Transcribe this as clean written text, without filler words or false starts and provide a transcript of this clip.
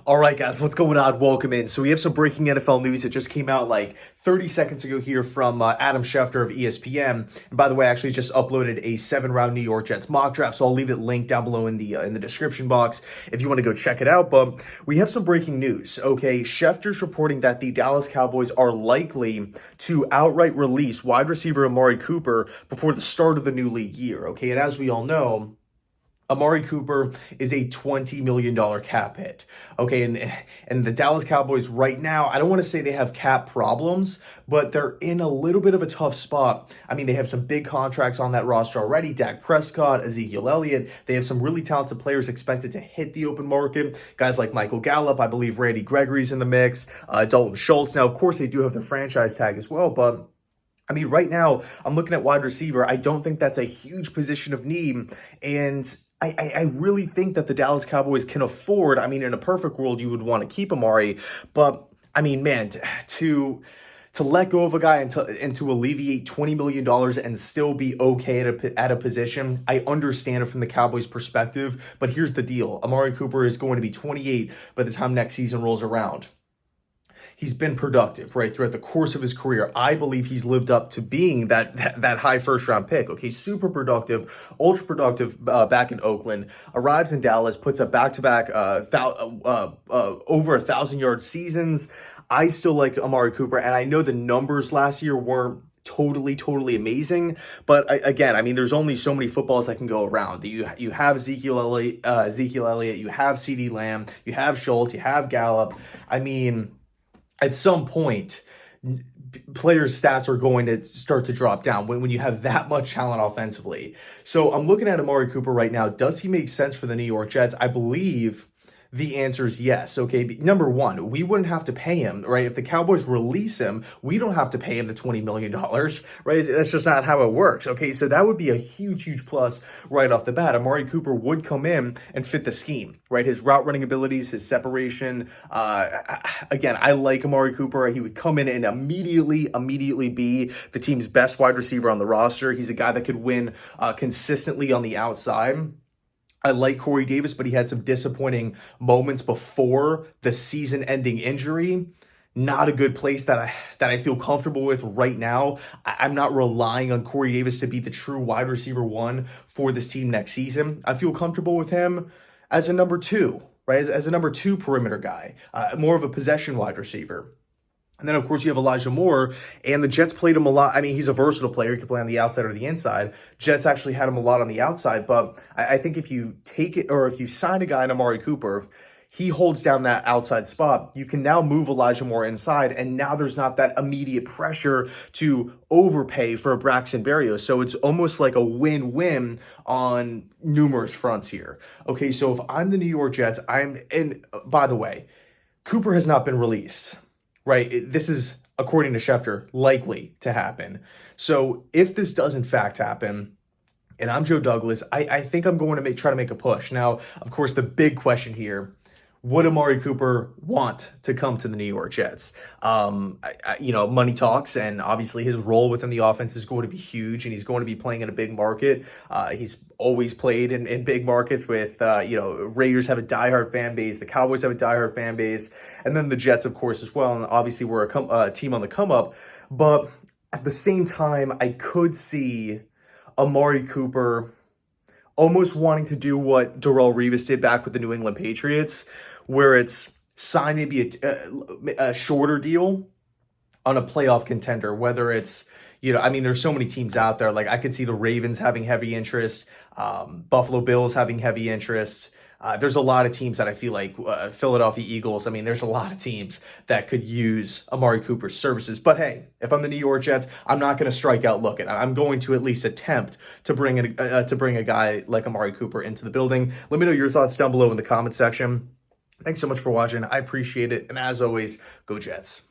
All right, guys, what's going on? Welcome in. So we have some breaking NFL news that just came out like 30 seconds ago here from Adam Schefter of ESPN. And by the way, I actually just uploaded a 7-round New York Jets mock draft, so I'll leave it linked down below in the description box if you want to go check it out. But we have some breaking news. Okay, Schefter's reporting that the Dallas Cowboys are likely to outright release wide receiver Amari Cooper before the start of the new league year. Okay, and as we all know, Amari Cooper is a $20 million cap hit. Okay, and the Dallas Cowboys right now, I don't want to say they have cap problems, but they're in a little bit of a tough spot. I mean, they have some big contracts on that roster already. Dak Prescott, Ezekiel Elliott. They have some really talented players expected to hit the open market. Guys like Michael Gallup, I believe Randy Gregory's in the mix, Dalton Schultz. Now, of course, they do have their franchise tag as well, but I mean, right now, I'm looking at wide receiver. I don't think that's a huge position of need, and I really think that the Dallas Cowboys can afford, I mean, in a perfect world, you would want to keep Amari, but I mean, man, to let go of a guy and to alleviate $20 million and still be okay at a position, I understand it from the Cowboys' perspective, but here's the deal. Amari Cooper is going to be 28 by the time next season rolls around. He's been productive, right, throughout the course of his career. I believe he's lived up to being that high first-round pick, okay? Super productive, ultra productive back in Oakland, arrives in Dallas, puts up back-to-back over 1,000-yard seasons. I still like Amari Cooper, and I know the numbers last year weren't totally amazing, but again, I mean, there's only so many footballs that can go around. You have Ezekiel Elliott, you have CeeDee Lamb, you have Schultz, you have Gallup. I mean, at some point, players' stats are going to start to drop down when you have that much talent offensively. So I'm looking at Amari Cooper right now. Does he make sense for the New York Jets? I believe the answer is yes. Okay, number one, we wouldn't have to pay him, right? If the Cowboys release him, we don't have to pay him the $20 million, right? That's just not how it works. Okay, so that would be a huge plus right off the bat. Amari Cooper would come in and fit the scheme, right? His route running abilities, his separation. Again, I like Amari Cooper. He would come in and immediately be the team's best wide receiver on the roster. He's a guy that could win consistently on the outside. I like Corey Davis, but he had some disappointing moments before the season-ending injury. Not a good place that I feel comfortable with right now. I'm not relying on Corey Davis to be the true wide receiver one for this team next season. I feel comfortable with him as a number two, right? As a number two perimeter guy, more of a possession wide receiver. And then, of course, you have Elijah Moore, and the Jets played him a lot. I mean, he's a versatile player. He can play on the outside or the inside. Jets actually had him a lot on the outside, but I think if you take it, or if you sign a guy in Amari Cooper, he holds down that outside spot. You can now move Elijah Moore inside, and now there's not that immediate pressure to overpay for a Braxton Berrios. So it's almost like a win-win on numerous fronts here. Okay, so if I'm the New York Jets, and by the way, Cooper has not been released. Right, this is, according to Schefter, likely to happen. So if this does in fact happen, and I'm Joe Douglas, I think I'm going to try to make a push. Now, of course, the big question here, would Amari Cooper want to come to the New York Jets? Money talks, and obviously his role within the offense is going to be huge, and he's going to be playing in a big market. He's always played in big markets with, Raiders have a diehard fan base, the Cowboys have a diehard fan base, and then the Jets, of course, as well. And obviously we're a team on the come up, but at the same time, I could see Amari Cooper almost wanting to do what Darrelle Revis did back with the New England Patriots, where it's sign maybe a shorter deal on a playoff contender, whether it's, there's so many teams out there. Like, I could see the Ravens having heavy interest, Buffalo Bills having heavy interest. There's a lot of teams that I feel like Philadelphia Eagles. I mean, there's a lot of teams that could use Amari Cooper's services. But hey, if I'm the New York Jets, I'm not going to strike out looking. I'm going to at least attempt to bring a guy like Amari Cooper into the building. Let me know your thoughts down below in the comment section. Thanks so much for watching. I appreciate it. And as always, go Jets.